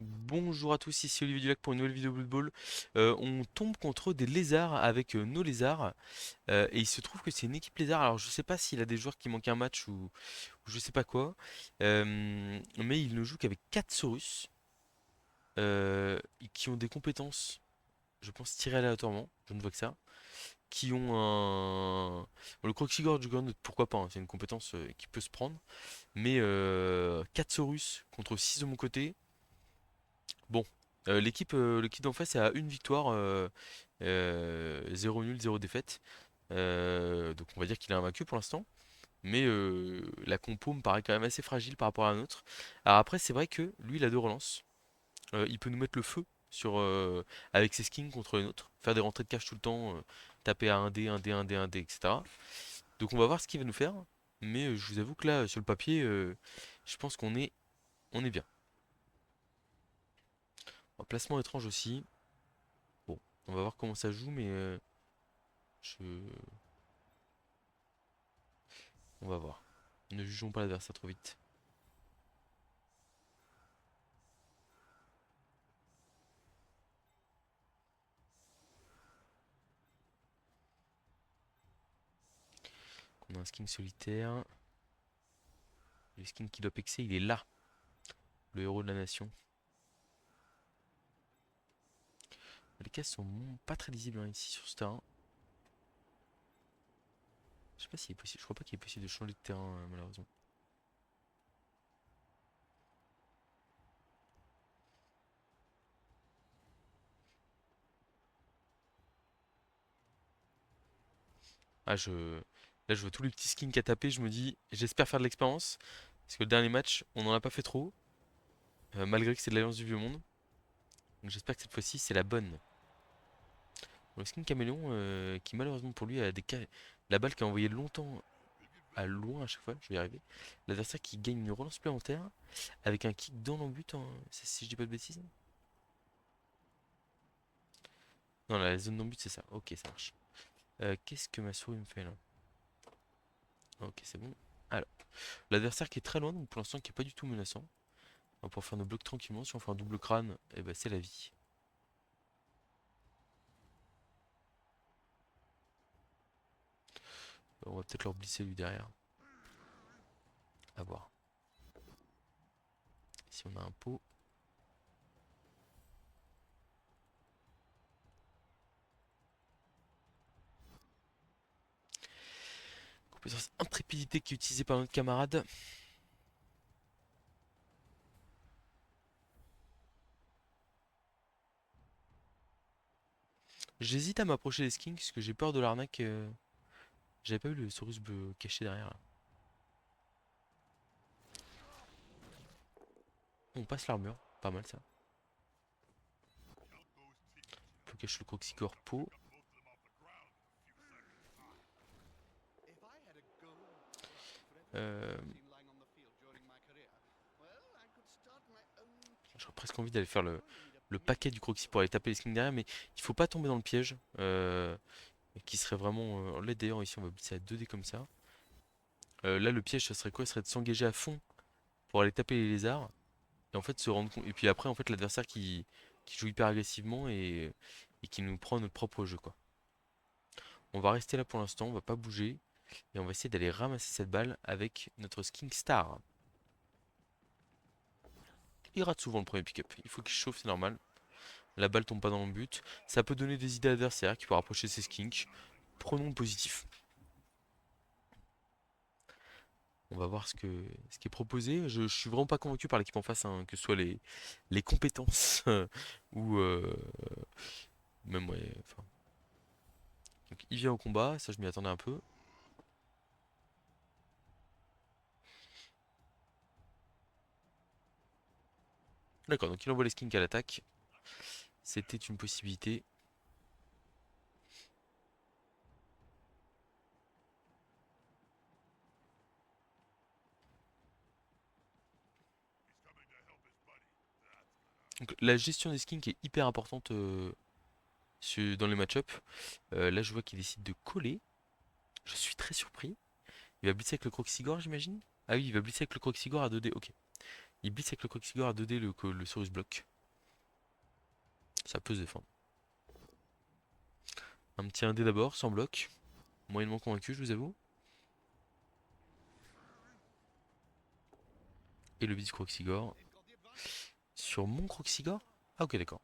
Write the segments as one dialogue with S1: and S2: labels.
S1: Bonjour à tous, ici Olivier Dulac pour une nouvelle vidéo Blood Bowl. On tombe contre des lézards avec nos lézards et il se trouve que c'est une équipe lézard. Alors je sais pas s'il a des joueurs qui manquent un match ou je sais pas quoi, mais il ne joue qu'avec 4 Saurus qui ont des compétences, je pense, tirées aléatoirement. Je ne vois que ça. Qui ont un. Bon, le Croxigore Juggernaut, pourquoi pas, hein, c'est une compétence qui peut se prendre. Mais 4 Saurus contre 6 de mon côté. Bon, l'équipe d'en face a une victoire, 0 nul, 0 défaite. Donc on va dire qu'il est invaincu pour l'instant. Mais la compo me paraît quand même assez fragile par rapport à la nôtre. Alors après, c'est vrai que lui, il a deux relances. Il peut nous mettre le feu avec ses skins contre les nôtres. Faire des rentrées de cache tout le temps, taper à 1D, 1D, 1D, 1D, etc. Donc on va voir ce qu'il va nous faire. Mais je vous avoue que là, sur le papier, je pense on est bien. Un placement étrange aussi. Bon, on va voir comment ça joue, mais je... on va voir. Ne jugeons pas l'adversaire trop vite. On a un skin solitaire. Le skin qui doit pexer, il est là. Le héros de la nation. Les cases sont pas très lisibles hein, ici sur ce terrain. Je sais pas s'il est possible. Je crois pas qu'il est possible de changer de terrain malheureusement. Ah je. Là je vois tous les petits skins qu'a tapé, je me dis j'espère faire de l'expérience. Parce que le dernier match, on n'en a pas fait trop. Malgré que c'est de l'Alliance du Vieux Monde. Donc j'espère que cette fois-ci c'est la bonne. Bon, le skin caméléon qui malheureusement pour lui a des la balle qui a envoyé longtemps à loin à chaque fois, je vais y arriver. L'adversaire qui gagne une relance supplémentaire avec un kick dans l'embut, si je dis pas de bêtises. Non, la zone d'embut c'est ça. Ok, ça marche. Qu'est-ce que ma souris me fait là? Ok, c'est bon. Alors, l'adversaire qui est très loin, donc pour l'instant qui est pas du tout menaçant. On va pouvoir faire nos blocs tranquillement. Si on fait un double crâne, et ben c'est la vie. On va peut-être leur glisser lui derrière. À voir. Si on a un pot. Compétence intrépidité qui est utilisée par notre camarade. J'hésite à m'approcher des skins parce que j'ai peur de l'arnaque. J'avais pas vu le Saurus bleu caché derrière là. On passe l'armure, pas mal ça. Faut cacher le Croxigore pot. Euh, J'aurais presque envie d'aller faire le paquet du Croxy pour aller taper les skins derrière, mais il faut pas tomber dans le piège. Qui serait vraiment. Là d'ailleurs, ici on va blitzer à 2D comme ça. Là, le piège, ça serait quoi? Ça serait de s'engager à fond pour aller taper les lézards. Et en fait, se rendre compte. Et puis après, en fait, l'adversaire qui joue hyper agressivement et qui nous prend notre propre jeu, quoi. On va rester là pour l'instant, on va pas bouger. Et on va essayer d'aller ramasser cette balle avec notre Sking Star. Il rate souvent le premier pick-up. Il faut qu'il chauffe, c'est normal. La balle tombe pas dans le but. Ça peut donner des idées à l'adversaire qui peut rapprocher ses skinks. Prenons le positif. On va voir ce qui est proposé. Je suis vraiment pas convaincu par l'équipe en face, hein, que ce soit les compétences ou même ouais. Enfin. Donc, il vient au combat, ça je m'y attendais un peu. D'accord, donc il envoie les skins à l'attaque. C'était une possibilité. Donc, la gestion des skins qui est hyper importante dans les match-up. Là je vois qu'il décide de coller. Je suis très surpris. Il va blitzer avec le Croxigore, j'imagine. Ah oui, il va blitzer avec le Croxigore à 2D, ok. Il blitz avec le Croxigore à 2D le Saurus bloc. Ça peut se défendre. Un petit 1D d'abord, sans bloc. Moyennement convaincu, je vous avoue. Et le blitz Croxigore. Sur mon Croxigore? Ah ok d'accord.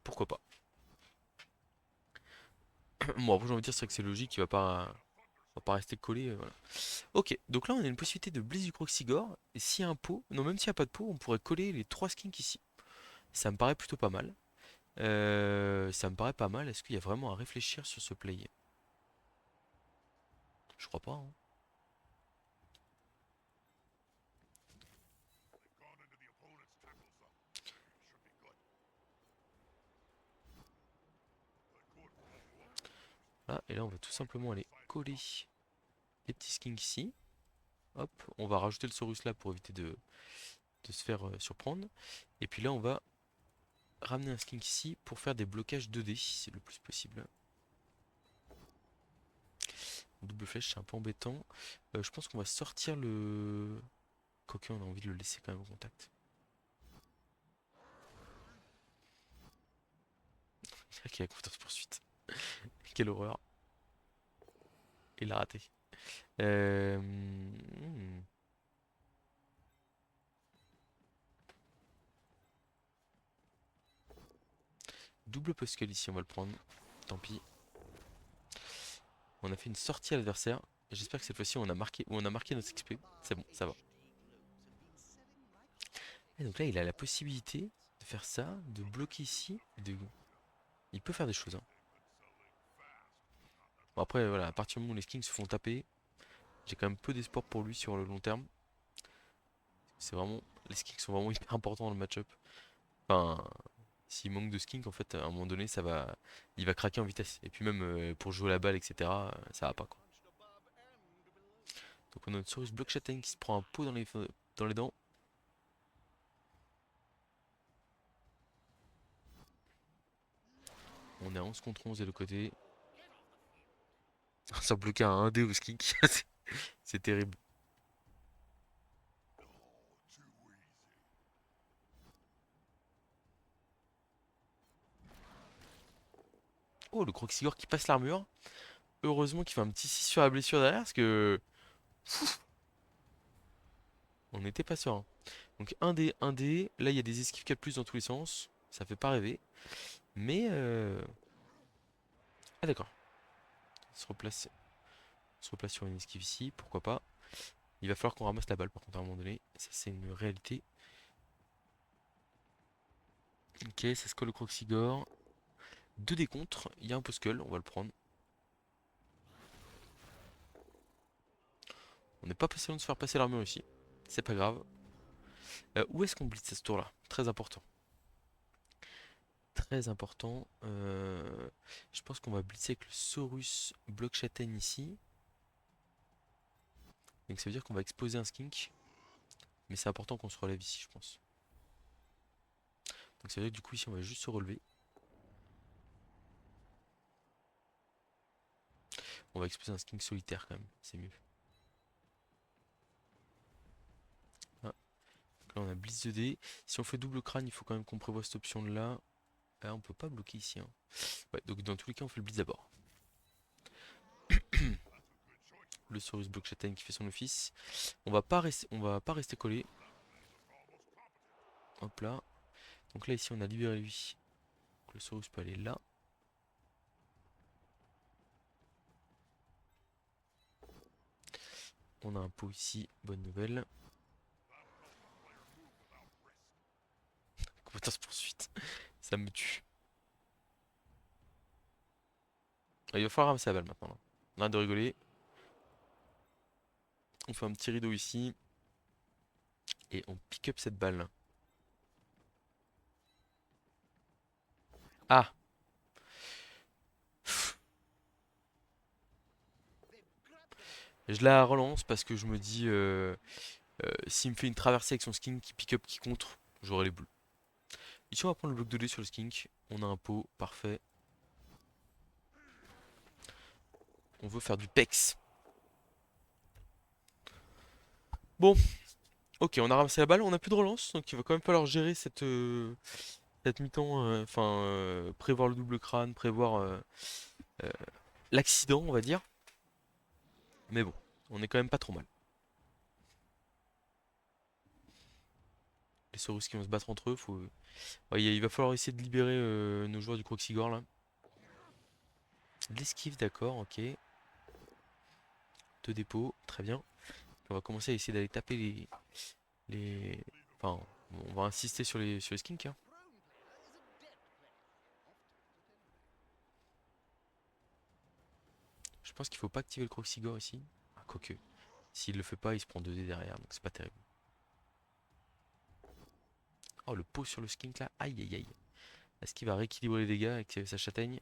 S1: Pourquoi pas. Bon après j'ai envie de dire c'est que c'est logique, va pas rester collé. Voilà. Ok, donc là on a une possibilité de blitz du Croxigore. Et s'il y a un pot, non même s'il n'y a pas de pot, on pourrait coller les 3 skinks ici. Ça me paraît plutôt pas mal. Ça me paraît pas mal. Est-ce qu'il y a vraiment à réfléchir sur ce play? Je crois pas, hein. Ah, et là on va tout simplement aller coller les petits skinks ici. Hop, on va rajouter le Saurus là pour éviter de se faire surprendre. Et puis là on va ramener un skink ici pour faire des blocages 2D si le plus possible. Double flèche c'est un peu embêtant. Je pense qu'on va sortir le... Quoique on a envie de le laisser quand même au contact. Ok, la course poursuite. Quelle horreur. Il l'a raté. Double Poskel ici, on va le prendre. Tant pis. On a fait une sortie à l'adversaire. J'espère que cette fois-ci on a marqué notre XP. C'est bon, ça va. Et donc là, il a la possibilité de faire ça, de bloquer ici. Il peut faire des choses, hein. Bon, après, voilà, à partir du moment où les skins se font taper, j'ai quand même peu d'espoir pour lui sur le long terme. C'est vraiment. Les skins sont vraiment hyper importants dans le match-up. Enfin, s'il manque de skins, en fait, à un moment donné, il va craquer en vitesse. Et puis même pour jouer la balle, etc., ça va pas quoi. Donc on a notre Saurus Block Châtaigne qui se prend un pot dans les dents. On est à 11 contre 11 de l'autre côté. Ça bloqué à 1D au skink. C'est terrible. Oh, le Croxigore qui passe l'armure. Heureusement qu'il fait un petit 6 sur la blessure derrière parce que on n'était pas sûr, hein. Donc 1D, 1D. Là, il y a des esquives 4 plus dans tous les sens. Ça fait pas rêver. Mais ah d'accord. Il se replace sur une esquive ici. Pourquoi pas. Il va falloir qu'on ramasse la balle par contre à un moment donné. Ça, c'est une réalité. Ok, ça se colle au Croxigore. 2 des contre. Il y a un Poskull. On va le prendre. On n'est pas passé loin de se faire passer l'armure ici. C'est pas grave. Où est-ce qu'on blitz à ce tour-là? Très important. Très important. Je pense qu'on va blitzer avec le Saurus bloc châtaigne ici. Donc ça veut dire qu'on va exposer un skink. Mais c'est important qu'on se relève ici, je pense. Donc ça veut dire que du coup ici on va juste se relever. On va exposer un skink solitaire quand même, c'est mieux. Ah, donc là on a blitz 2D. Si on fait double crâne, il faut quand même qu'on prévoie cette option là. Ah, on peut pas bloquer ici, hein. Ouais, donc dans tous les cas on fait le blitz d'abord. Le Saurus bloc châtaigne qui fait son office. On va pas rester collé. Hop là. Donc là ici on a libéré lui. Donc le Saurus peut aller là. On a un pot ici, bonne nouvelle. Compétence poursuite, ça me tue. Ah, il va falloir ramasser la balle maintenant, là. On arrête de rigoler. On fait un petit rideau ici. Et on pick up cette balle. Ah! Je la relance parce que je me dis s'il me fait une traversée avec son skink qui pick up qui contre, j'aurai les bleus. Ici on va prendre le bloc de dés sur le skink. On a un pot, parfait. On veut faire du pex. Bon, Ok, on a ramassé la balle, on a plus de relance, donc il va quand même falloir gérer cette mi-temps, enfin prévoir le double crâne, prévoir euh, l'accident, on va dire. Mais bon, on est quand même pas trop mal. Les Saurus qui vont se battre entre eux, ouais, il va falloir essayer de libérer nos joueurs du Croxigore là. De l'esquive, d'accord, ok. Deux dépôts, très bien. On va commencer à essayer d'aller taper les... Enfin, on va insister sur les skinks, hein. Je pense qu'il faut pas activer le Croxigore ici. Ah, quoique. S'il le fait pas, il se prend 2 dés derrière, donc c'est pas terrible. Oh, le pot sur le skink là, aïe aïe aïe. Est-ce qu'il va rééquilibrer les dégâts avec sa châtaigne?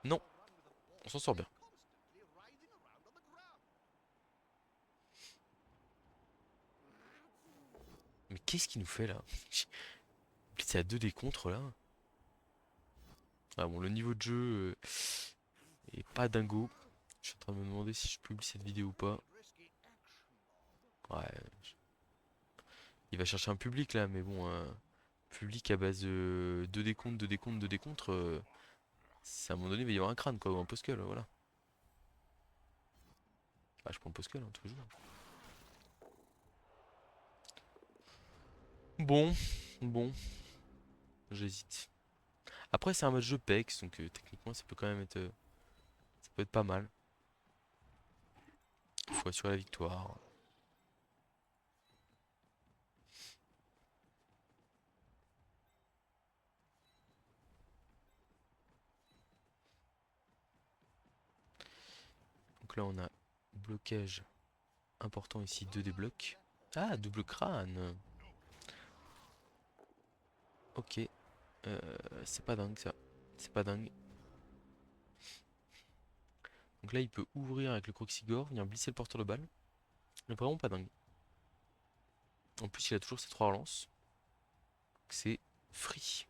S1: Non, on s'en sort bien. Mais qu'est-ce qu'il nous fait là? C'est à 2 des contre là. Ah bon, le niveau de jeu est pas dingo. Je suis en train de me demander si je publie cette vidéo ou pas. Ouais, il va chercher un public là, mais bon, public à base de 2 décomptes, 2 décomptes, 2 décomptes, à un moment donné, il va y avoir un crâne quoi, ou un poskel, voilà. Bah, je prends le poskel, hein, toujours. Bon, bon, j'hésite. Après, c'est un match de PEX, donc techniquement, ça peut quand même être, ça peut être pas mal. Il faut assurer la victoire. Donc là, on a blocage important ici, 2 déblocs. Ah, double crâne. Ok, euh, c'est pas dingue ça. C'est pas dingue. Donc là, il peut ouvrir avec le Croxigore, venir glisser le porteur de balle. Mais vraiment pas dingue. En plus, il a toujours ses 3 relances. C'est free.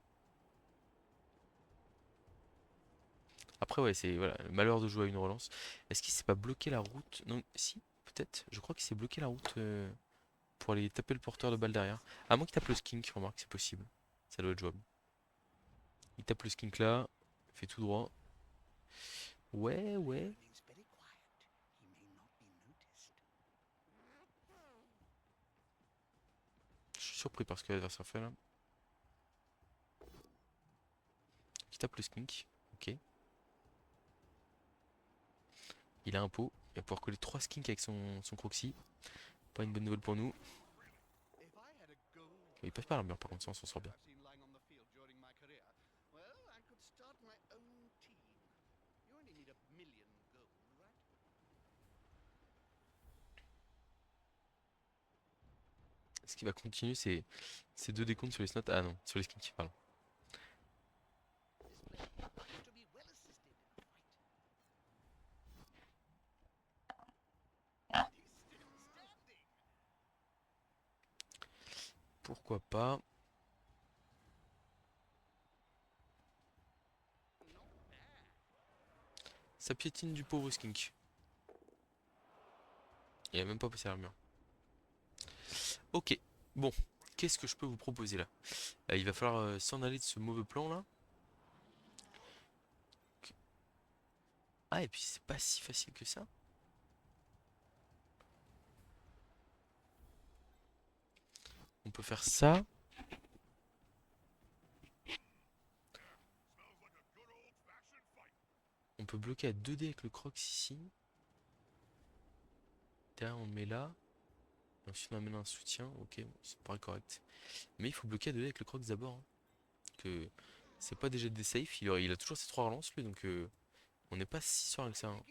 S1: Après, ouais, c'est voilà, le malheur de jouer à une relance. Est-ce qu'il s'est pas bloqué la route? Non, si, peut-être. Je crois qu'il s'est bloqué la route pour aller taper le porteur de balle derrière. À moins qu'il tape le skink, remarque, c'est possible. Ça doit être jouable. Il tape le skink là, fait tout droit. Ouais, ouais. Je suis surpris par ce que l'adversaire fait là. Il tape le skink. Ok. Il a un pot. Il va pouvoir coller 3 skinks avec son croxy. Pas une bonne nouvelle pour nous. Il passe pas l'armure par contre, ça on s'en sort bien. Ce qui va continuer, c'est 2 décomptes sur les snots. Ah non, sur les skinks, pardon. Pourquoi pas. Ça piétine du pauvre skink. Il a même pas passé l'armure. Ok, bon. Qu'est-ce que je peux vous proposer là? Il va falloir s'en aller de ce mauvais plan là. Ah, et puis c'est pas si facile que ça. On peut faire ça. On peut bloquer à 2D avec le croc ici. Derrière, on le met là. Et ensuite, on amène un soutien. Ok, bon, ça me paraît correct. Mais il faut bloquer à 2D avec le croc d'abord, hein. Que c'est pas déjà des safe. Il a toujours ses 3 relances, lui. Donc, on n'est pas si sûr avec ça, hein.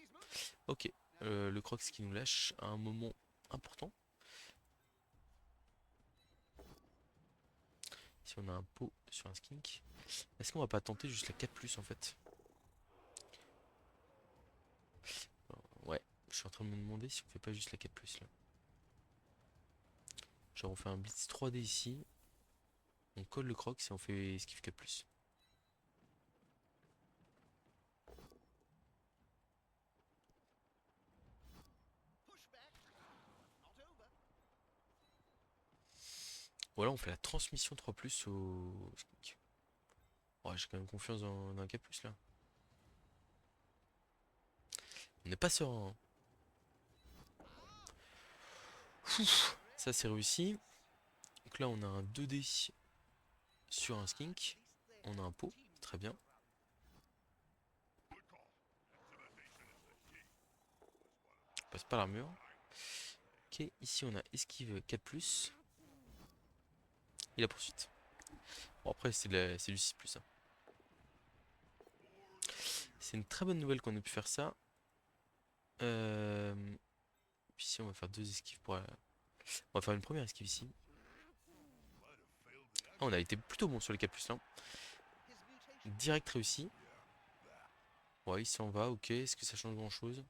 S1: Ok, le croc qui nous lâche à un moment important. Si on a un pot sur un skink. Est-ce qu'on va pas tenter juste la 4+ en fait? Ouais, je suis en train de me demander si on fait pas juste la 4+ là. Genre on fait un blitz 3D ici. On colle le croc et on fait esquive 4+. Voilà, on fait la transmission 3+ au skink. Ouais, j'ai quand même confiance dans un K+, là. On n'est pas serein, hein. Ouf, ça c'est réussi. Donc là on a un 2D sur un skink. On a un pot, très bien. On passe par l'armure. Ok, ici on a esquive 4+. Et la poursuite. Bon après c'est du 6+, hein. C'est une très bonne nouvelle qu'on ait pu faire ça. Euh, Puis ici on va faire deux esquives pour... On va faire une première esquive ici. Ah, on a été plutôt bon sur les 4+, là. Direct réussi. Ouais, il s'en va, ok. Est-ce que ça change grand chose?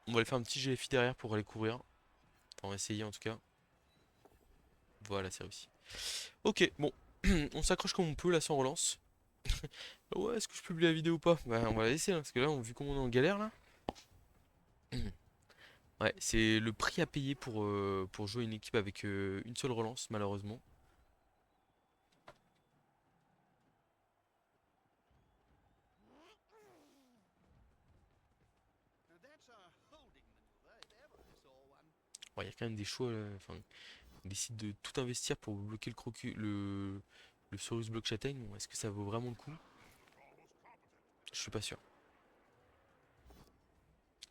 S1: On va aller faire un petit GFI derrière pour aller couvrir. Enfin, on va essayer en tout cas. Voilà, c'est réussi. Ok, bon. On s'accroche comme on peut, là, sans relance. Ouais, est-ce que je publie la vidéo ou pas? Bah, on va la laisser, hein, parce que là, vu comment on est en galère, là. Ouais, c'est le prix à payer pour jouer une équipe avec une seule relance, malheureusement. Ouais, il y a quand même des choix, enfin, on décide de tout investir pour bloquer le Saurus Block Châtaigne. Bon, est-ce que ça vaut vraiment le coup? Je suis pas sûr.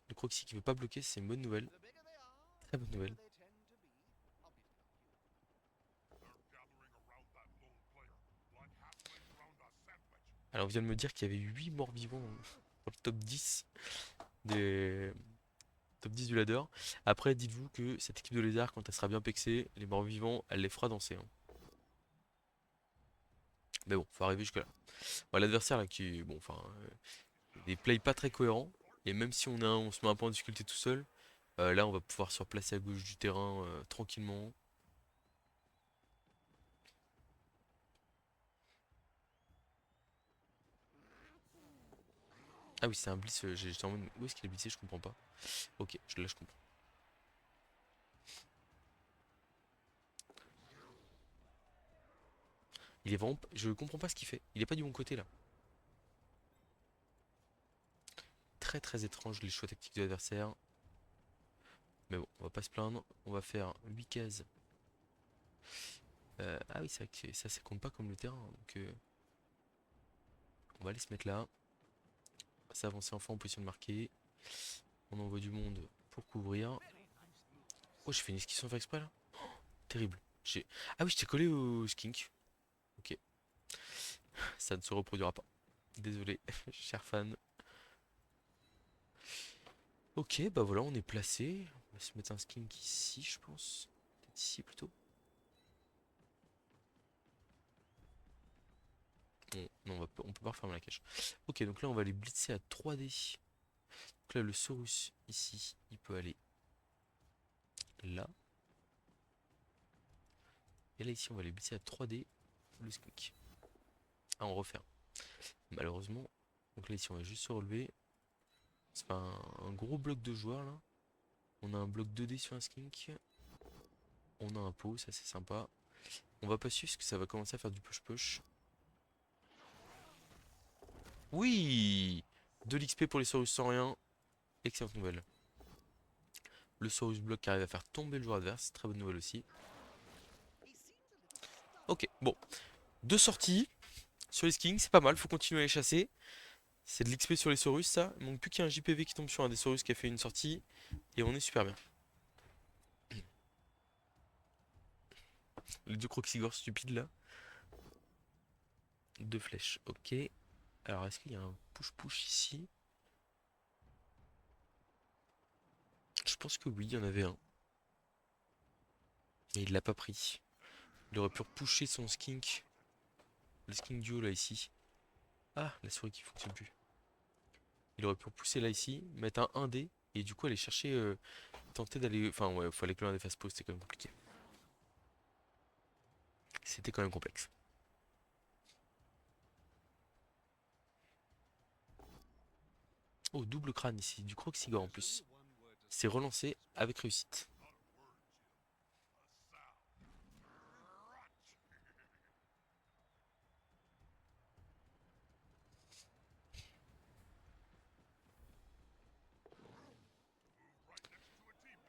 S1: Le Croxy qui veut pas bloquer, c'est une bonne nouvelle. Très bonne nouvelle. Alors, on vient de me dire qu'il y avait 8 morts vivants dans le top 10 des top 10 du ladder. Après, dites-vous que cette équipe de lézards, quand elle sera bien pexée, les morts vivants, elle les fera danser, hein. Mais bon, faut arriver jusque-là. Bon, l'adversaire là qui, bon, enfin, des plays pas très cohérents. Et même si on se met un peu en difficulté tout seul, là, on va pouvoir se replacer à gauche du terrain tranquillement. Ah oui, c'est un blitz. J'étais en mode, où est-ce qu'il est blitzé? Je comprends pas. Ok, là, je comprends. Il est vraiment, je comprends pas ce qu'il fait. Il est pas du bon côté là. Très très étrange les choix tactiques de l'adversaire. Mais bon, on va pas se plaindre. On va faire 8 cases. Ah oui, c'est vrai que ça compte pas comme le terrain, hein. Donc, on va aller se mettre là. On va s'avancer enfin en position de marquer. On envoie du monde pour couvrir. Oh, j'ai fait une esquive sans faire exprès là. Terrible. Ah oui, je t'ai collé au skink. Ok, ça ne se reproduira pas. Désolé, cher fan. Ok, bah voilà, on est placé. On va se mettre un skink ici, je pense. Peut-être ici plutôt. Non, on peut pas refermer la cache. Ok, donc là, on va aller blitzer à 3D. Donc là, le Saurus, ici, il peut aller là. Et là, ici, on va aller blitzer à 3D le skink. Ah, on refait un. Malheureusement. Donc là, ici, on va juste se relever. C'est pas un gros bloc de joueurs, là. On a un bloc 2D sur un skink. On a un pot, ça c'est sympa. On va pas suivre parce que ça va commencer à faire du push-push. Oui, de l'XP pour les Saurus sans rien. Excellente nouvelle. Le Saurus block qui arrive à faire tomber le joueur adverse. Très bonne nouvelle aussi. Ok, bon. Deux sorties sur les skins, c'est pas mal. Faut continuer à les chasser. C'est de l'XP sur les Saurus, ça. Il manque plus qu'il y ait un JPV qui tombe sur un des Saurus qui a fait une sortie. Et on est super bien. Les deux Croxigors stupides là. Deux flèches, ok. Alors, est-ce qu'il y a un push-push ici? Je pense que oui, il y en avait un. Et il l'a pas pris. Il aurait pu repousser son skink. Le skink duo là ici. Ah, la souris qui fonctionne plus. Il aurait pu repousser là ici, mettre un 1D et du coup aller chercher, tenter d'aller. Enfin ouais, fallait que l'un des fasse pause, c'était quand même compliqué. C'était quand même complexe. Oh, double crâne ici, du Croxigore en plus. C'est relancé avec réussite.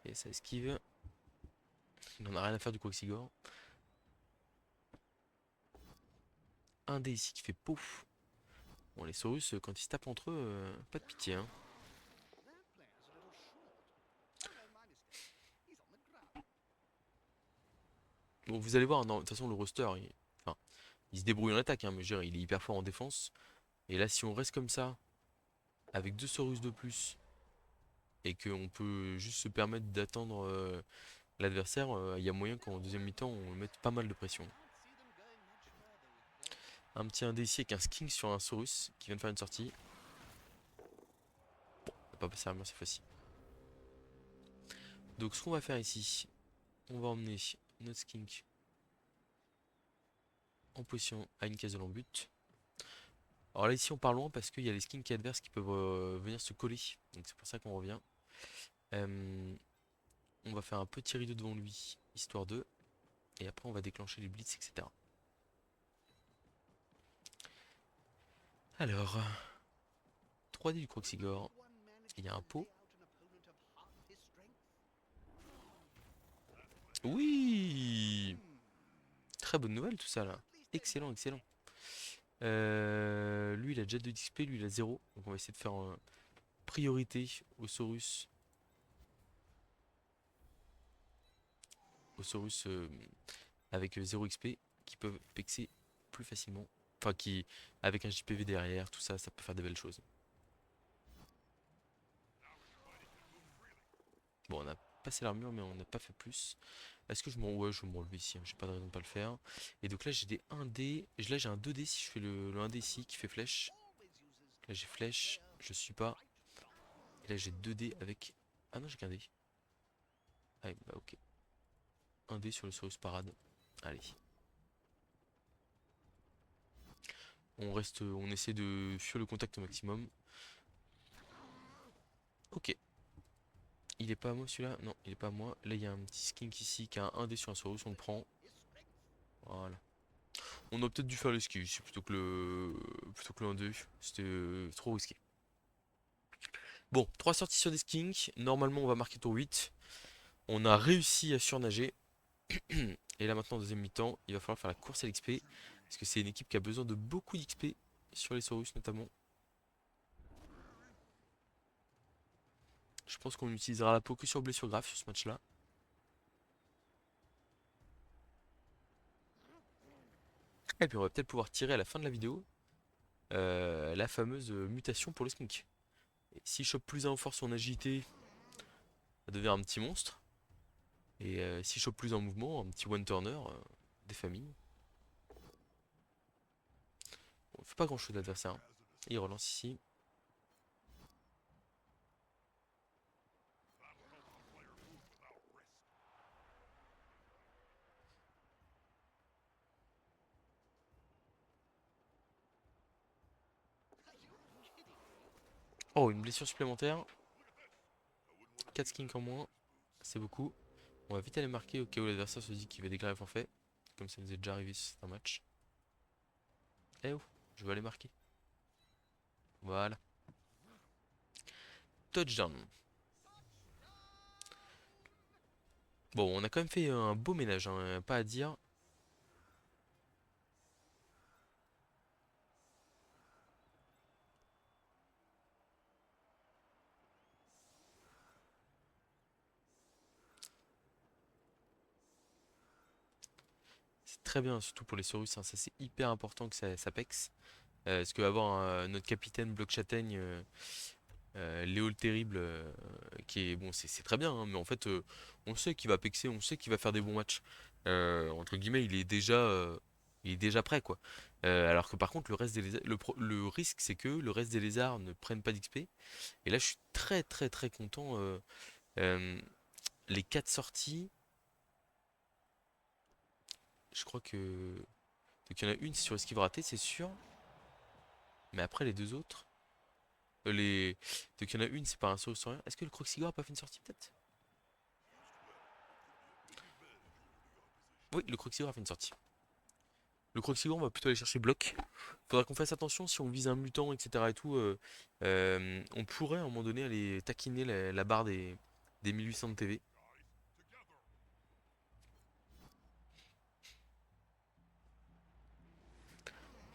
S1: Et ça esquive. Il n'en a rien à faire du Croxigore. Un dé ici qui fait pouf. Bon, les Saurus, quand ils se tapent entre eux, pas de pitié, hein. Bon, vous allez voir, non, de toute façon, le roster, enfin, il se débrouille en attaque, hein, mais je veux dire, il est hyper fort en défense. Et là, si on reste comme ça, avec deux Saurus de plus, et qu'on peut juste se permettre d'attendre l'adversaire, il y a moyen qu'en deuxième mi-temps, on mette pas mal de pression. Un petit 1D ici avec un Skink sur un Saurus qui vient de faire une sortie. Bon, on va pas passer armure cette fois-ci. Donc, ce qu'on va faire ici, on va emmener notre Skink en position à une case de l'embut. Alors là, ici, on part loin parce qu'il y a les skinks adverses qui peuvent venir se coller. Donc, c'est pour ça qu'on revient. Euh, on va faire un petit rideau devant lui, histoire de. Et après, on va déclencher les blitz, etc. Alors, 3D du Croxigore. Il y a un pot. Oui! Très bonne nouvelle tout ça là. Excellent, excellent. Lui, il a déjà 2 d'XP, lui, il a 0. Donc, on va essayer de faire priorité aux Saurus. Aux Saurus avec 0 XP qui peuvent pexer plus facilement. Enfin, qui, avec un JPV derrière, tout ça, ça peut faire des belles choses. Bon, on a passé l'armure, mais on n'a pas fait plus. Est-ce que je m'en... Ouais, je vais m'enlever ici, hein, j'ai pas de raison de pas le faire. Et donc là, j'ai des 1D. Là, j'ai un 2D si je fais le 1D ici qui fait flèche. Là, j'ai flèche, je suis pas. Et là, j'ai 2D avec... Ah non, j'ai qu'un D. Ah, bah ok. 1D sur le Saurus Parade. Allez. On reste, on essaie de fuir le contact au maximum. Ok. Il est pas à moi celui-là? Non, il est pas à moi. Là, il y a un petit skink ici qui a un 1D sur un Saurus, on le prend. Voilà. On a peut-être dû faire l'esquive ici plutôt que le 1-2. C'était trop risqué. Bon, 3 sorties sur des skinks. Normalement, on va marquer tour 8. On a réussi à surnager. Et là, maintenant, en deuxième mi-temps, il va falloir faire la course à l'XP. Parce que c'est une équipe qui a besoin de beaucoup d'XP. Sur les Saurus notamment. Je pense qu'on utilisera la peau que sur blessure grave sur ce match-là. Et puis on va peut-être pouvoir tirer à la fin de la vidéo la fameuse mutation pour le skink. Et s'il chope plus 1 en force ou en agilité, ça devient un petit monstre. Et s'il chope plus en mouvement, un petit one-turner des familles. Bon, il fait pas grand chose l'adversaire, hein. Et il relance ici. Oh, une blessure supplémentaire. 4 skinks en moins. C'est beaucoup. On va vite aller marquer au cas où l'adversaire se dit qu'il va déclarer forfait. Comme ça nous est déjà arrivé sur certains matchs. Eh oh, je vais aller marquer. Voilà. Touchdown. Bon, on a quand même fait un beau ménage, hein, pas à dire. C'est très bien, surtout pour les Saurus, hein, ça c'est hyper important que ça pexe. Parce qu'avoir notre capitaine Bloc Châtaigne, Léo le Terrible, qui est bon, c'est très bien, hein, mais en fait, on sait qu'il va pexer, on sait qu'il va faire des bons matchs. Entre guillemets, il est déjà prêt, quoi. Alors que par contre, le reste des lézards, le risque, c'est que le reste des lézards ne prennent pas d'XP. Et là, je suis très très très content. Euh, les 4 sorties, je crois que. Donc il y en a une sur esquive ratée, c'est sûr. Mais après, les deux autres. Donc il y en a une, c'est pas un saut sans rien. Est-ce que le Croxigore a pas fait une sortie peut-être? Oui, le Croxigore a fait une sortie. Le Croxigore, on va plutôt aller chercher bloc. Faudra qu'on fasse attention si on vise un mutant, etc. et tout. On pourrait à un moment donné aller taquiner la barre des 1800 de TV.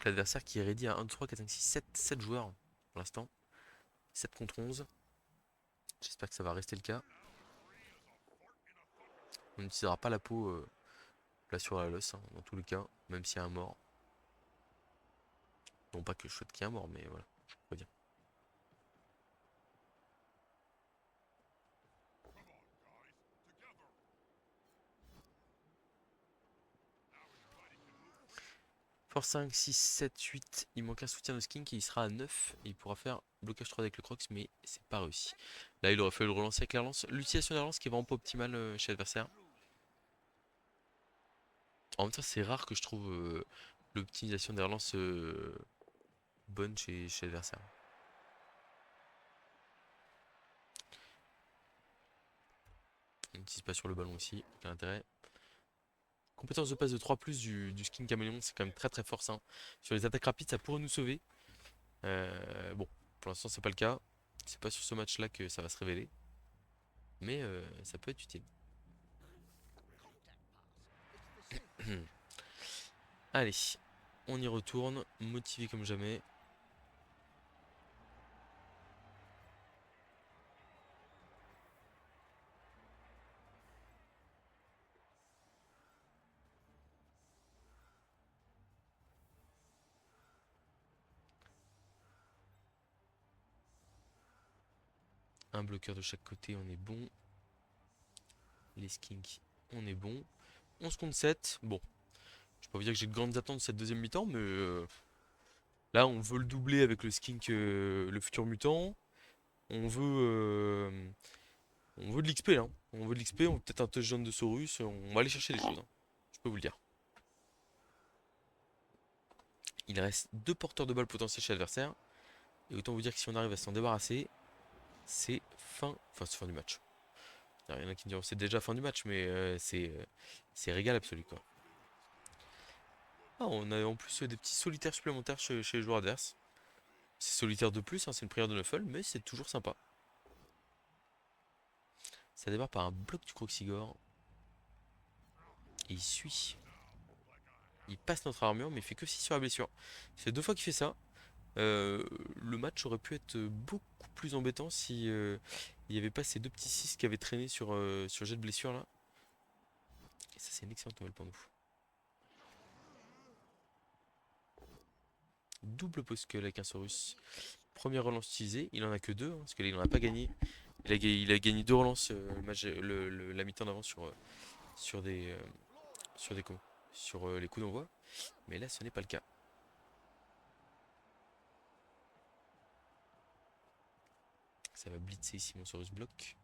S1: L'adversaire qui est ready à 1, 2, 3, 4, 5, 6, 7 joueurs pour l'instant. 7 contre 11. J'espère que ça va rester le cas. On n'utilisera pas la peau là sur la loss, hein, dans tous les cas, même s'il y a un mort. Non pas que je souhaite qu'il y ait un mort, mais voilà, je peux dire. Force 5, 6, 7, 8. Il manque un soutien de skink et il sera à 9. Et il pourra faire blocage 3 avec le crocs, mais c'est pas réussi. Là, il aurait fallu le relancer avec la relance. L'utilisation de la relance qui est vraiment pas optimale chez l'adversaire. En même temps, c'est rare que je trouve l'optimisation des relances bonne chez l'adversaire. On n'utilise pas sur le ballon aussi, quel intérêt. Compétence de passe de 3 du skin caméléon, c'est quand même très très fort ça. Sur les attaques rapides, ça pourrait nous sauver. Bon, pour l'instant, c'est pas le cas. C'est pas sur ce match-là que ça va se révéler. Mais ça peut être utile. Allez, on y retourne, motivé comme jamais. Un bloqueur de chaque côté, on est bon. Les skinks, on est bon. 11 contre 7. Bon, je peux pas vous dire que j'ai de grandes attentes de cette deuxième mi-temps, mais là, on veut le doubler avec le skink, le futur mutant. On veut, on veut de l'XP, hein. On veut de l'XP, on veut peut-être un touchdown de Saurus. On va aller chercher des choses, hein. Je peux vous le dire. Il reste 2 porteurs de balles potentiels chez l'adversaire. Et autant vous dire que si on arrive à s'en débarrasser, c'est fin. Enfin, c'est fin du match. Il y en a qui me diront c'est déjà fin du match, mais c'est régal absolu quoi. Ah, on a en plus des petits solitaires supplémentaires chez les joueurs adverses. C'est solitaire de plus, hein, c'est une prière de Nuffle, mais c'est toujours sympa. Ça démarre par un bloc du Croxigore. Et il suit. Il passe notre armure, mais il fait que 6 sur la blessure. Ça fait 2 fois qu'il fait ça. Euh, le match aurait pu être beaucoup plus embêtant si il n'y avait pas ces deux petits 6 qui avaient traîné sur jet de blessure là. Et ça, c'est une excellente nouvelle pour nous. Double post avec un Saurus. Première relance utilisée, il en a que deux, hein, parce qu'il n'en a pas gagné. Il a gagné deux relances la mi-temps d'avant sur des sur des sur les coups d'envoi, mais là ce n'est pas le cas. Ça va blitzer ici mon Saurus bloc.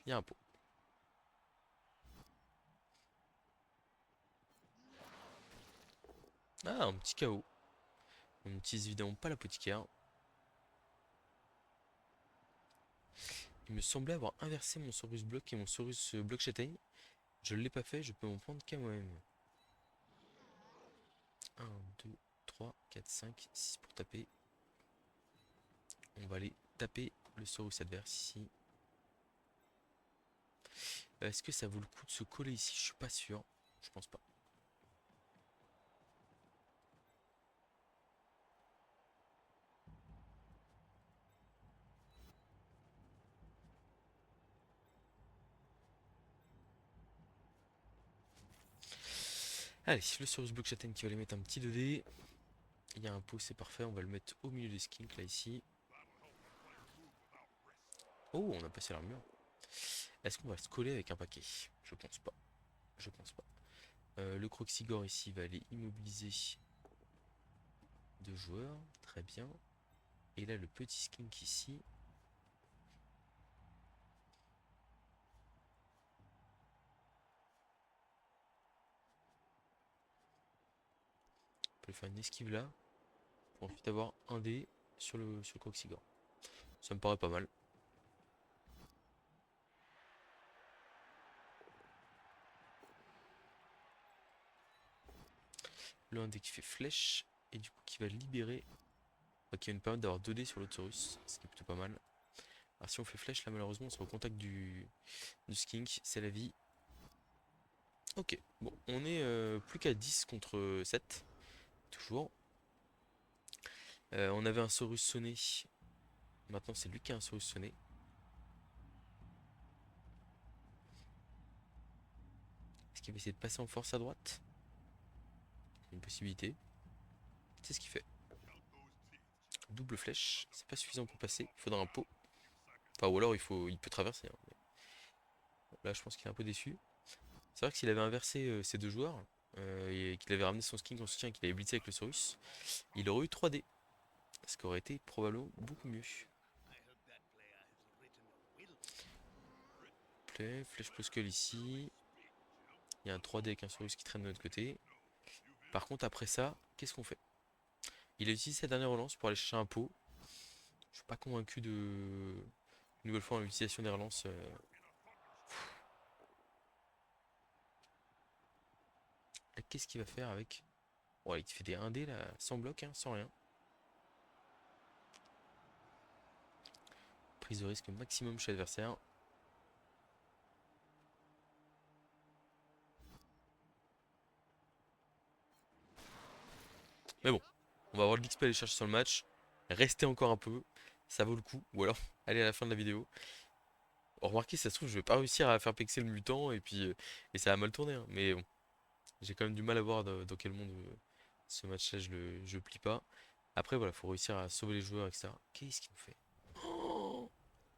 S1: Il y a un pot. Ah, un petit KO. On n'utilise évidemment pas l'apothicaire. Il me semblait avoir inversé mon Saurus bloc et mon Saurus bloc châtaigne. Je ne l'ai pas fait, je peux m'en prendre qu'à moi-même. 1, 2, 3, 4, 5, 6 pour taper. On va aller taper le Saurus adverse ici. Est-ce que ça vaut le coup de se coller ici? Je suis pas sûr. Je pense pas. Allez, le Saurus bloc châtaigne qui va aller mettre un petit 2D. Il y a un pot, c'est parfait. On va le mettre au milieu des skinks là ici. Oh, on a passé l'armure. Est-ce qu'on va se coller avec un paquet? Je pense pas. Je pense pas. Le Croxigore ici va aller immobiliser deux joueurs. Très bien. Et là, le petit skink ici. vais faire une esquive là. Pour ensuite avoir un dé sur le Croxigore. Ça me paraît pas mal. Le 1 dé qui fait flèche. Et du coup qui va libérer. Qui va nous permettre d'avoir 2 dés sur l'autre Saurus. Ce qui est plutôt pas mal. Alors si on fait flèche là malheureusement on sera au contact du skink. C'est la vie. Ok. Bon on est plus qu'à 10 contre 7. Toujours. On avait un Saurus sonné. Maintenant c'est lui qui a un Saurus sonné. Est-ce qu'il va essayer de passer en force à droite? Une possibilité. C'est ce qu'il fait. Double flèche. C'est pas suffisant pour passer. Il faudra un pot. Enfin ou alors il peut traverser, hein. Là je pense qu'il est un peu déçu. C'est vrai que s'il avait inversé ces deux joueurs, et qu'il avait ramené son skin en soutien et qu'il avait blitzé avec le Saurus, il aurait eu 3D. Ce qui aurait été probablement beaucoup mieux. Play, flèche plus skull ici. Il y a un 3D avec un Saurus qui traîne de l'autre côté. Par contre après ça, qu'est-ce qu'on fait? Il a utilisé sa dernière relance pour aller chercher un pot. Je suis pas convaincu de... Une nouvelle fois l'utilisation des relances. Qu'est-ce qu'il va faire avec... Ouais, il fait des 1D là, sans bloc, hein, sans rien. Prise de risque maximum chez l'adversaire. Mais bon, on va avoir de l'XP à aller chercher sur le match. Restez encore un peu, ça vaut le coup. Ou alors, allez à la fin de la vidéo. Oh, remarquez, ça se trouve, je vais pas réussir à faire pexer le mutant et puis et ça va mal tourner, hein. Mais bon, j'ai quand même du mal à voir dans quel monde ce match-là je le plie pas. Après, voilà, faut réussir à sauver les joueurs, etc. Qu'est-ce qu'il nous fait? Oh,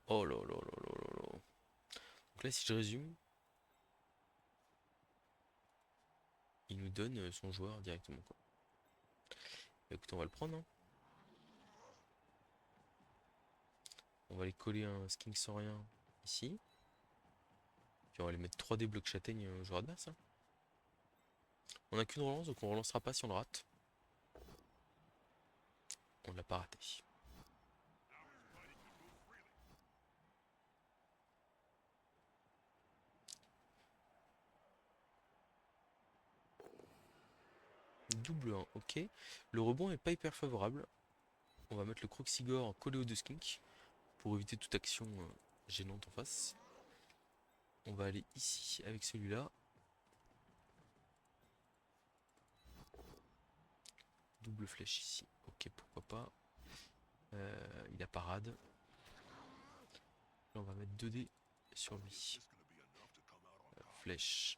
S1: oh là là là là là là. Donc là, si je résume, il nous donne son joueur directement, quoi. Bah, écoute, on va le prendre, hein. On va aller coller un skin sans rien ici. Puis on va aller mettre 3D blocs châtaigne au joueur adverse, hein. On a qu'une relance, donc on relancera pas si on le rate. On l'a pas raté. Double 1, ok. Le rebond est pas hyper favorable. On va mettre le Croxigore collé aux deux skinks pour éviter toute action gênante en face. On va aller ici avec celui-là. Double flèche ici. Ok, pourquoi pas. Il a parade. Là, on va mettre 2D sur lui. Flèche.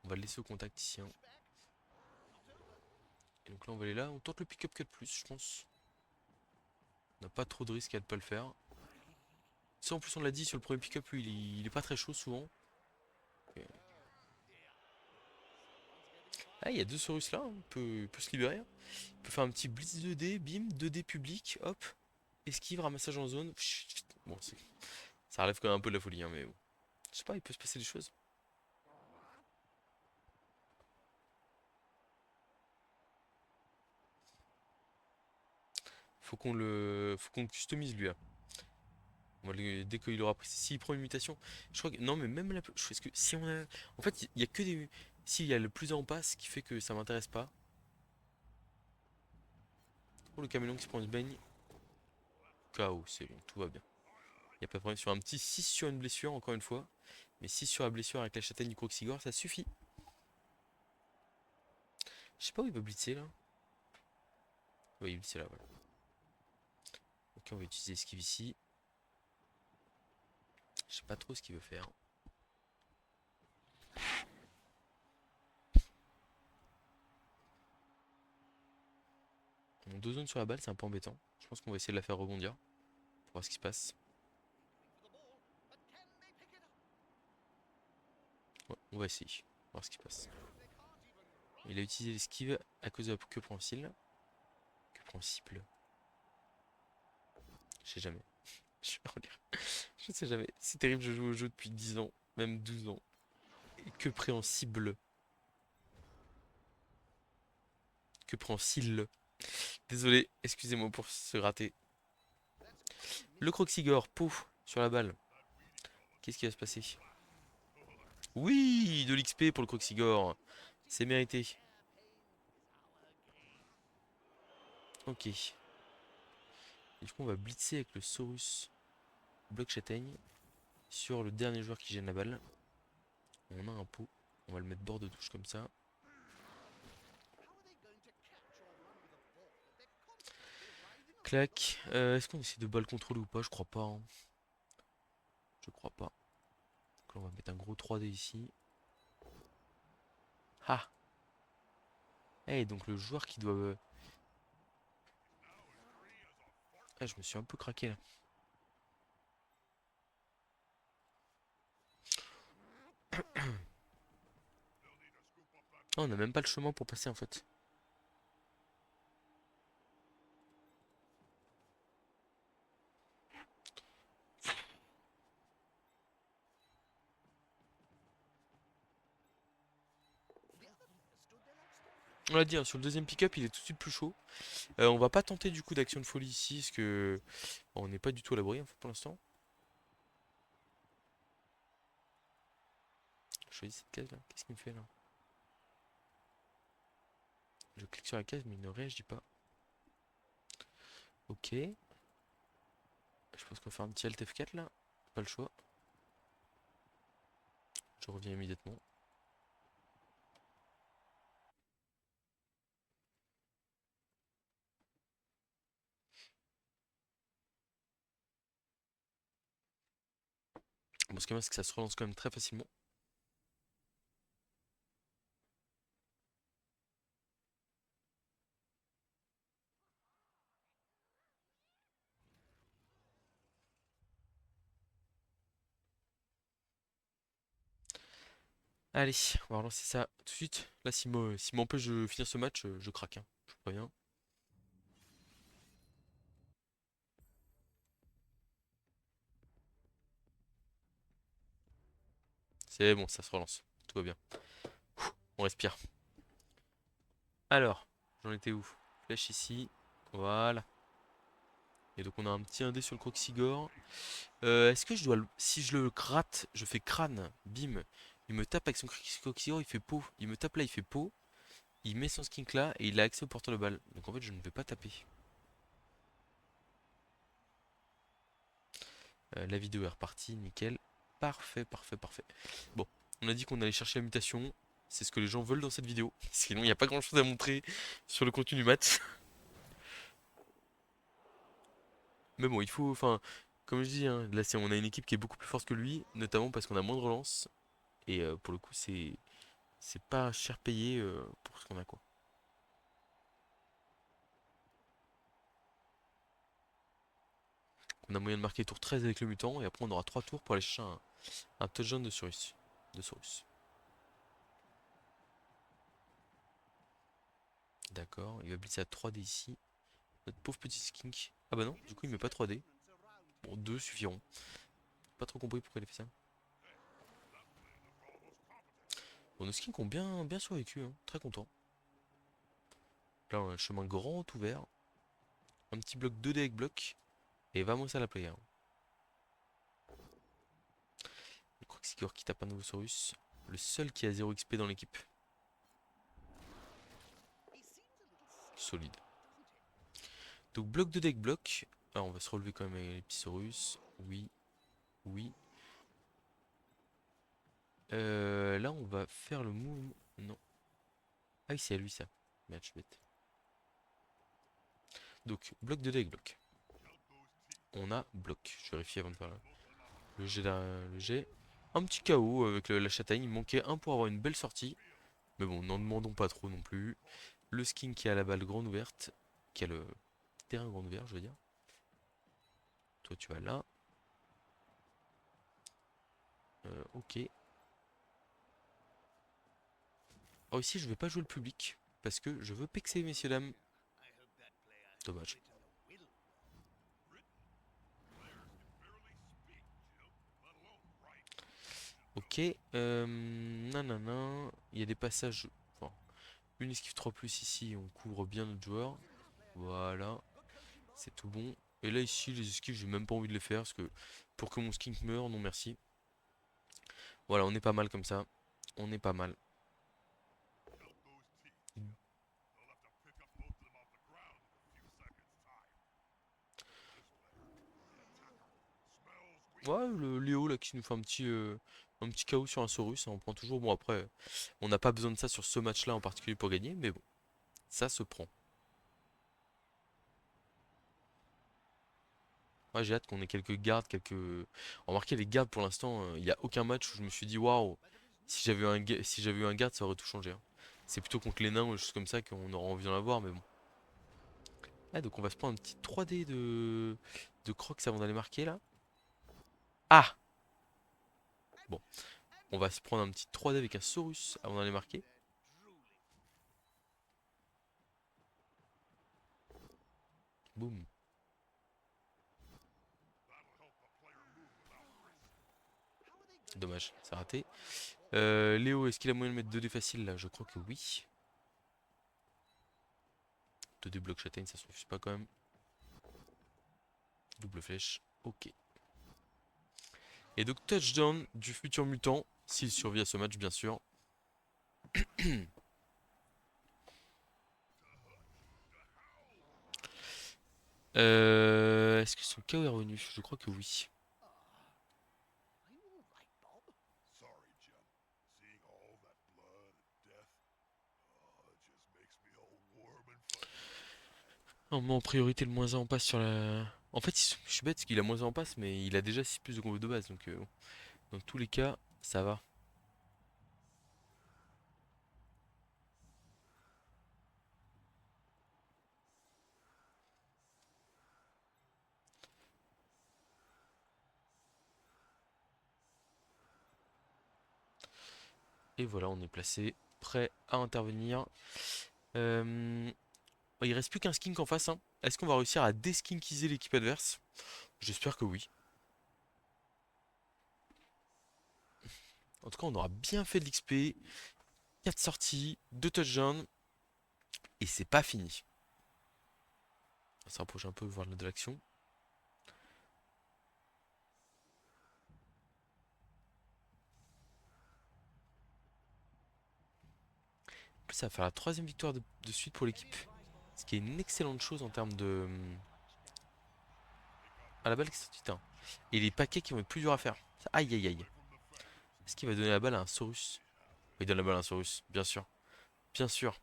S1: On va le laisser au contact ici, hein. Et donc là, on va aller là. On tente le pick-up cut plus, je pense. On n'a pas trop de risque à ne pas le faire. Ça, en plus, on l'a dit sur le premier pick-up, lui, il est pas très chaud souvent. Ok. Ah, il y a deux Saurus là, hein. Il peut se libérer, hein. Il peut faire un petit blitz 2D, bim, 2D public, hop, esquive, ramassage en zone. Bon, ça relève quand même un peu de la folie, hein, mais bon. Je sais pas, il peut se passer des choses. Faut qu'on le customise lui là. Dès qu'il aura pris, s'il prend une mutation, je crois que non, mais même là, est-ce que si on a, en fait, il y a que des, s'il y a le plus en passe qui fait que ça m'intéresse pas. Oh, le caméléon qui se prend une baigne. KO, c'est bon, tout va bien. Il y a pas de problème sur un petit 6 sur une blessure, encore une fois. Mais 6 sur la blessure avec la châtaigne du Croxigore, ça suffit. Je sais pas où il va blitzer là. Oui, il blitzer là, voilà. Ok, on va utiliser esquive ici. Je sais pas trop ce qu'il veut faire. On a deux zones sur la balle, c'est un peu embêtant. Je pense qu'on va essayer de la faire rebondir. Pour voir ce qui se passe. Ouais, on va essayer. Voir ce qui se passe. Il a utilisé l'esquive à cause de la queue prensile. Queue prensile. Je sais jamais. Je vais relire. Je sais jamais. C'est terrible, je joue au jeu depuis 10 ans, même 12 ans. Et que préhensible. Que prend-il? Désolé, excusez-moi pour ce raté. Le Croxigore, pouf, sur la balle. Qu'est-ce qui va se passer? Oui, de l'XP pour le Croxigore. C'est mérité. Ok. Et du coup, on va blitzer avec le Saurus bloc châtaigne sur le dernier joueur qui gêne la balle. On a un pot. On va le mettre bord de touche comme ça. Clac. Est-ce qu'on essaie de balle contrôler ou pas? Je crois pas, hein. Je crois pas. Donc là, on va mettre un gros 3D ici. Ah. Eh, donc le joueur qui doit... Ah, je me suis un peu craqué là. Ah, on a même pas le chemin pour passer en fait. On l'a dit, hein, sur le deuxième pick-up, il est tout de suite plus chaud. On va pas tenter du coup d'action de folie ici, parce que bon, on n'est pas du tout à l'abri en fait pour l'instant. Je choisis cette case là. Qu'est-ce qu'il me fait là? Je clique sur la case, mais il ne réagit pas. Ok. Je pense qu'on va faire un petit Alt F4 là. Pas le choix. Je reviens immédiatement. Bon, ce qui est bien, c'est que ça se relance quand même très facilement. Allez, on va relancer ça tout de suite. Là, s'il m'empêche de finir ce match, je craque, hein. Je vous préviens. C'est bon, ça se relance. Tout va bien. On respire. Alors, j'en étais où? Flèche ici. Voilà. Et donc on a un petit indé sur le Croxigore. Est-ce que je dois si je le gratte, je fais crâne, bim. Il me tape avec son Croxigore, il fait peau. Il me tape là, il fait peau. Il met son skink là et il a accès au porteur de balle. Donc en fait, je ne vais pas taper. La vidéo est repartie, nickel. Parfait, parfait, parfait. Bon, on a dit qu'on allait chercher la mutation. C'est ce que les gens veulent dans cette vidéo. Sinon, il n'y a pas grand chose à montrer sur le contenu du match. Mais bon, il faut. Enfin, comme je dis, hein, là, on a une équipe qui est beaucoup plus forte que lui, notamment parce qu'on a moins de relance. Et pour le coup, c'est pas cher payé pour ce qu'on a, quoi. On a moyen de marquer tour 13 avec le mutant. Et après, on aura 3 tours pour aller chercher un touchdown de Saurus. De Saurus. D'accord, il va blitzer à 3D ici. Notre pauvre petit skink. Ah bah non, du coup il met pas 3D. Bon, 2 suffiront. Pas trop compris pourquoi il a fait ça. Bon, nos skinks ont bien survécu, hein. Très content. Là, on a un chemin grand ouvert. Un petit bloc 2D avec bloc. Et vamos à la playa. Le Croxigore qui tape un Novosaurus. Le seul qui a 0 XP dans l'équipe. Solide. Donc bloc 2D avec bloc. Alors on va se relever quand même avec les petits Saurus. Oui, oui. Là on va faire le move. Non. Ah oui, c'est à lui ça. Merde, je suis bête. Donc bloc 2D avec bloc. On a bloc. Je vérifie avant de faire le jet. Le jet. Un petit KO avec la châtaigne. Il manquait un pour avoir une belle sortie. Mais bon, n'en demandons pas trop non plus. Le skin qui a la balle grande ouverte. Qui a le terrain grande ouvert, je veux dire. Toi, tu vas là. Ok. Oh, ici, je vais pas jouer le public. Parce que je veux pexer, messieurs, dames. Dommage. Ok. Nanana. Il y a des passages. Bon. Une esquive 3+ ici, on couvre bien notre joueur. Voilà, c'est tout bon. Et là ici, les esquives, j'ai même pas envie de les faire parce que pour que mon skink meure, non merci. Voilà, on est pas mal comme ça. On est pas mal. Ouais, le Léo là qui nous fait un petit KO sur un Saurus, hein, on prend toujours. Bon après, on n'a pas besoin de ça sur ce match-là en particulier pour gagner, mais bon, ça se prend. Moi j'ai hâte qu'on ait quelques gardes, quelques. Remarquez les gardes pour l'instant, il n'y a aucun match où je me suis dit waouh, si j'avais eu un garde ça aurait tout changé, hein. C'est plutôt contre les nains ou des choses comme ça qu'on aura envie d'en avoir, mais bon. Ah donc on va se prendre un petit 3D de Crocs avant d'aller marquer là. Ah! Bon, on va se prendre un petit 3D avec un Saurus avant d'aller marquer. Boum. Dommage, c'est raté. Léo, est-ce qu'il a moyen de mettre 2D facile là? Je crois que oui. 2D bloc châtaigne, ça se refuse pas quand même. Double flèche, ok. Et donc touchdown du futur mutant, s'il survit à ce match bien sûr. Est-ce que son KO est revenu? Je crois que oui. On met en priorité le moins 1 en passe sur la... En fait, je suis bête parce qu'il a moins 1 en passe, mais il a déjà 6+ de combo de base. Donc, dans tous les cas, ça va. Et voilà, on est placé, prêt à intervenir. Euh, Il reste plus qu'un skink en face, hein. Est-ce qu'on va réussir à déskinkiser l'équipe adverse? J'espère que oui. En tout cas, on aura bien fait de l'XP. 4 sorties, 2 touchdowns. Et c'est pas fini. On se rapproche un peu, voir de l'action. En plus, ça va faire la troisième victoire de suite pour l'équipe. Ce qui est une excellente chose en termes de... À la balle qui sortit, hein. Et les paquets qui vont être plus durs à faire. Aïe aïe aïe. Est-ce qu'il va donner la balle à un Saurus? Oui, il donne la balle à un Saurus, bien sûr. Bien sûr.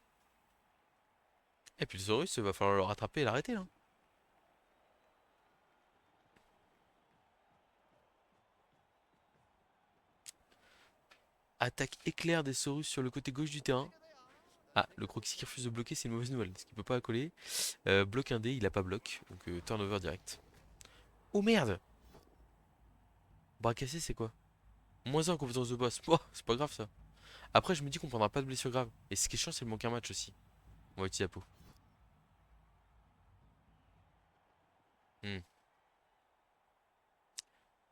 S1: Et puis le Saurus, il va falloir le rattraper et l'arrêter là. Attaque éclair des Saurus sur le côté gauche du terrain. Ah, le Croxy qui refuse de bloquer, c'est une mauvaise nouvelle, parce qu'il peut pas coller. Bloc un dé, il a pas bloc, donc turnover direct. Oh merde! Bras cassé, c'est quoi? Moins 1 en compétence de boss. Oh, c'est pas grave ça. Après, je me dis qu'on prendra pas de blessure grave. Et ce qui est chiant, c'est le manque un match aussi. On va utiliser la peau. Hmm.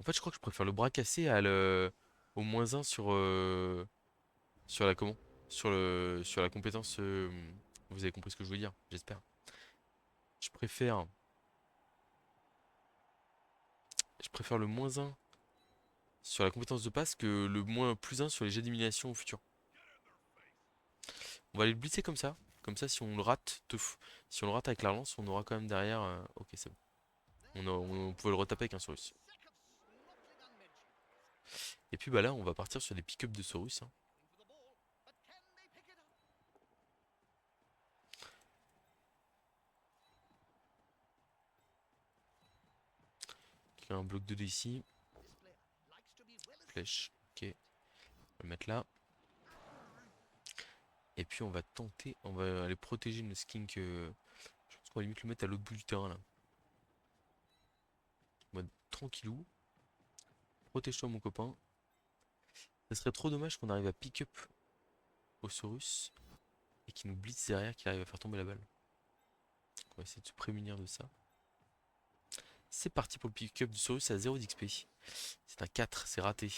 S1: En fait, je crois que je préfère le bras cassé au moins 1 sur la comment? Sur la compétence. Vous avez compris ce que je veux dire, j'espère. Je préfère. Je préfère le moins 1 sur la compétence de passe que le moins plus 1 sur les jets d'élimination au futur. On va aller le blitzer comme ça. Comme ça, si on le rate, si on le rate avec la lance, on aura quand même derrière. Ok, c'est bon. On pouvait le retaper avec un Saurus. Et puis bah là, on va partir sur des pick-up de Saurus, hein. Il y a un bloc de dés ici. Flèche. Ok. On va le mettre là. Et puis on va tenter. On va aller protéger le skink. Je pense qu'on va limite le mettre à l'autre bout du terrain là. En mode tranquillou. Protège-toi mon copain. Ça serait trop dommage qu'on arrive à pick-up au Saurus et qu'il nous blitz derrière, qu'il arrive à faire tomber la balle. Donc on va essayer de se prémunir de ça. C'est parti pour le pick-up du Saurus à 0 d'XP. C'est un 4, c'est raté.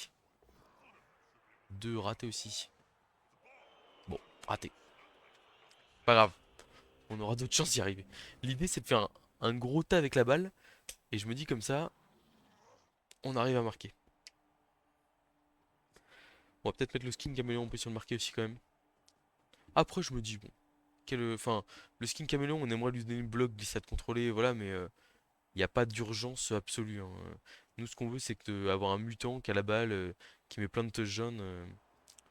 S1: 2 raté aussi. Bon, raté. Pas grave, on aura d'autres chances d'y arriver. L'idée c'est de faire un gros tas avec la balle. Et je me dis comme ça, on arrive à marquer. On va peut-être mettre le skin caméléon en position de marquer aussi quand même. Après je me dis bon, enfin, le skin caméléon on aimerait lui donner une bloc, glissade contrôlée, voilà, mais il n'y a pas d'urgence absolue, hein. Nous ce qu'on veut c'est avoir un mutant qui a la balle, qui met plein de touches jaunes.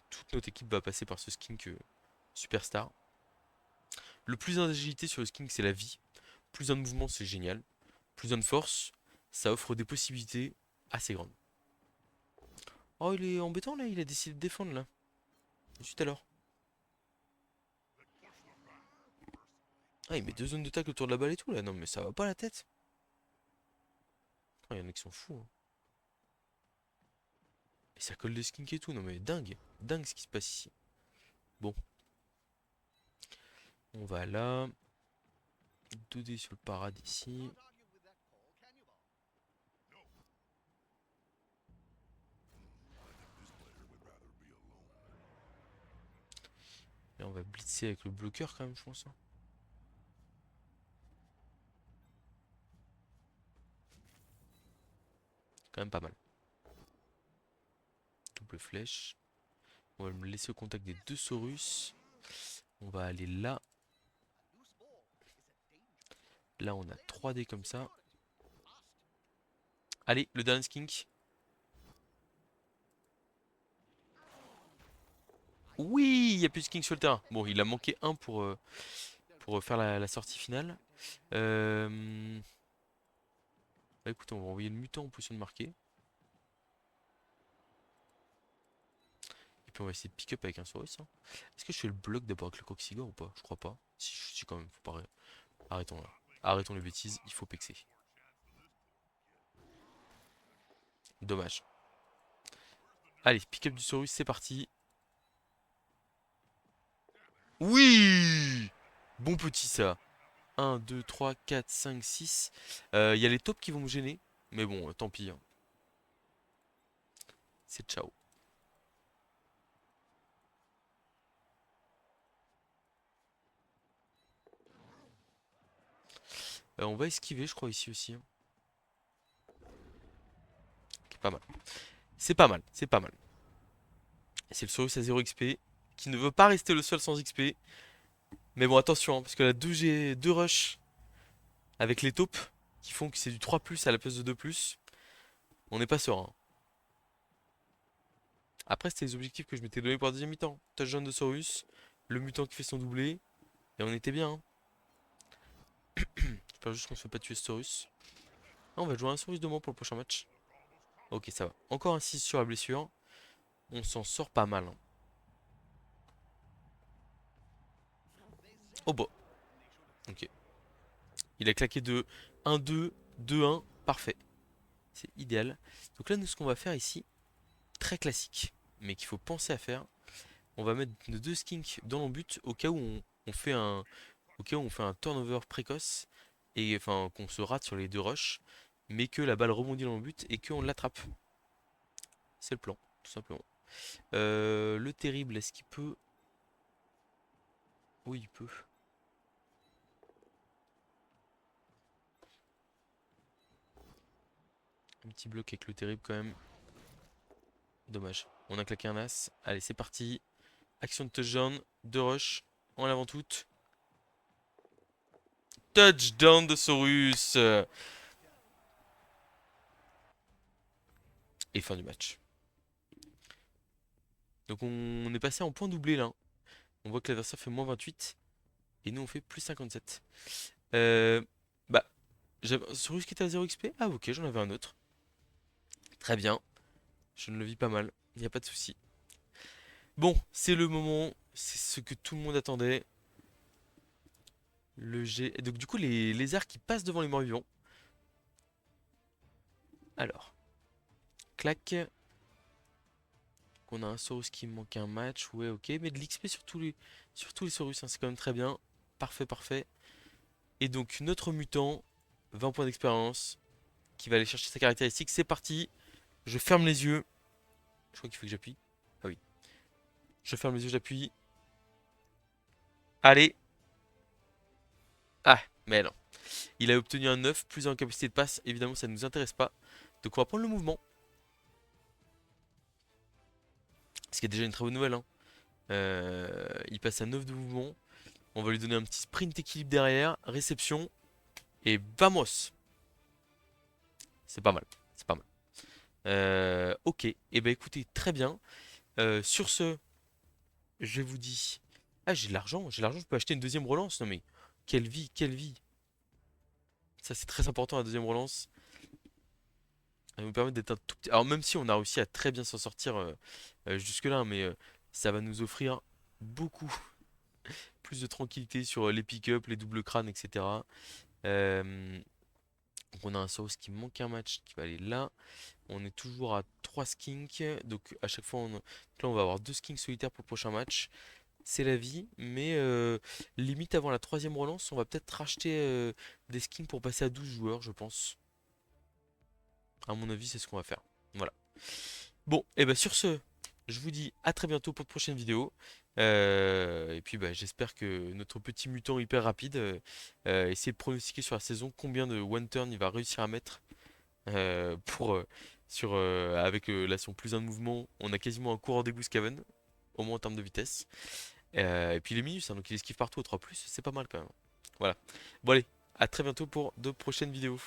S1: Toute notre équipe va passer par ce skin que superstar. Le plus d'agilité sur le skin c'est la vie. Plus un de mouvement c'est génial. Plus un de force, ça offre des possibilités assez grandes. Oh il est embêtant là, il a décidé de défendre là. Juste alors. Ah, il met deux zones de tacle autour de la balle et tout là. Non, mais ça va pas la tête. Il y en a qui sont fous, hein. Et ça colle des skinks et tout. Non, mais dingue. Dingue ce qui se passe ici. Bon, on va là. 2D sur le parade ici. Et on va blitzer avec le bloqueur quand même, je pense, hein. Quand même pas mal. Double flèche. On va me laisser au contact des deux Saurus. On va aller là. Là, on a 3D comme ça. Allez, le dernier skink. Oui, il n'y a plus de skink sur le terrain. Bon, il a manqué un pour faire la sortie finale. Euh... Bah écoute, on va envoyer le mutant en position de marquer. Et puis on va essayer de pick up avec un Saurus, hein. Est-ce que je fais le bloc d'abord avec le Croxigore ou pas? Je crois pas. Si quand même, faut pas. Arrêtons là. Arrêtons les bêtises, il faut pexer. Dommage. Allez, pick up du Saurus, c'est parti. Oui! Bon petit ça. 1, 2, 3, 4, 5, 6. Il y a les taupes qui vont me gêner. Mais bon, tant pis, hein. C'est ciao. On va esquiver, je crois, ici aussi, hein. Ok, pas mal. C'est pas mal, c'est pas mal. C'est le Saurus à 0 XP qui ne veut pas rester le seul sans XP. Mais bon, attention, hein, parce que la 2G, 2 rush avec les taupes qui font que c'est du 3+ à la place de 2+. On n'est pas serein. Après, c'était les objectifs que je m'étais donné pour la deuxième mi-temps. Touchdown de Saurus, le mutant qui fait son doublé, et on était bien, hein. J'espère juste qu'on se fait pas tuer ce Saurus. Ah, on va jouer un Saurus de moins pour le prochain match. Ok, ça va. Encore un 6 sur la blessure. On s'en sort pas mal, hein. Oh bah. Ok. Il a claqué de 1-2, 2-1. Parfait. C'est idéal. Donc là, nous, ce qu'on va faire ici, très classique, mais qu'il faut penser à faire. On va mettre nos deux skinks dans le but au cas où on fait un turnover précoce et enfin qu'on se rate sur les deux rushs, mais que la balle rebondit dans le but et qu'on l'attrape. C'est le plan, tout simplement. Le terrible, est-ce qu'il peut? Oui, il peut. Un petit bloc avec le terrible quand même. Dommage. On a claqué un as. Allez, c'est parti. Action de touchdown, de rush, en avant toute. Touchdown de Saurus. Et fin du match. Donc on est passé en point doublé là. On voit que l'adversaire fait moins 28. Et nous on fait plus 57. Euh, bah, Saurus qui était à 0 XP. Ah ok, j'en avais un autre. Très bien. Je ne le vis pas mal. Il n'y a pas de souci. Bon, c'est le moment. C'est ce que tout le monde attendait. Le G. Donc du coup les lézards qui passent devant les morts vivants. Alors, clac. On a un Saurus qui me manque un match. Ouais, ok. Mais de l'XP sur tous les Saurus, hein, c'est quand même très bien. Parfait, parfait. Et donc notre mutant, 20 points d'expérience, qui va aller chercher sa caractéristique. C'est parti. Je ferme les yeux. Je crois qu'il faut que j'appuie. Ah oui. Je ferme les yeux, j'appuie. Allez. Ah, mais non. Il a obtenu un 9 plus en capacité de passe. Évidemment, ça ne nous intéresse pas. Donc on va prendre le mouvement. Ce qui est déjà une très bonne nouvelle, hein. Il passe à 9 de mouvement. On va lui donner un petit sprint équilibre derrière. Réception. Et vamos. C'est pas mal. C'est pas mal. Ok. Et bah écoutez, très bien. Sur ce, je vous dis. Ah, j'ai de l'argent. J'ai de l'argent. Je peux acheter une deuxième relance. Non mais, quelle vie, quelle vie. Ça, c'est très important la deuxième relance. Elle nous permet d'être un tout petit. Alors, même si on a réussi à très bien s'en sortir jusque-là, hein, mais ça va nous offrir beaucoup plus de tranquillité sur les pick-up, les doubles crânes, etc. Euh, donc, on a un Saurus qui manque un match qui va aller là. On est toujours à 3 skinks. Donc, à chaque fois, donc là, on va avoir 2 skinks solitaires pour le prochain match. C'est la vie, mais limite avant la troisième relance, on va peut-être racheter des skins pour passer à 12 joueurs, je pense. À mon avis, c'est ce qu'on va faire. Voilà. Bon, et bah sur ce, je vous dis à très bientôt pour de prochaines vidéos. Et puis bah, j'espère que notre petit mutant hyper rapide essayer de pronostiquer sur la saison combien de one turn il va réussir à mettre pour avec là son plus un de mouvement, on a quasiment un coureur d'égout Scaven, au moins en termes de vitesse. Et puis les minus, hein, donc il esquive partout au 3+, c'est pas mal quand même. Voilà. Bon allez, à très bientôt pour de prochaines vidéos.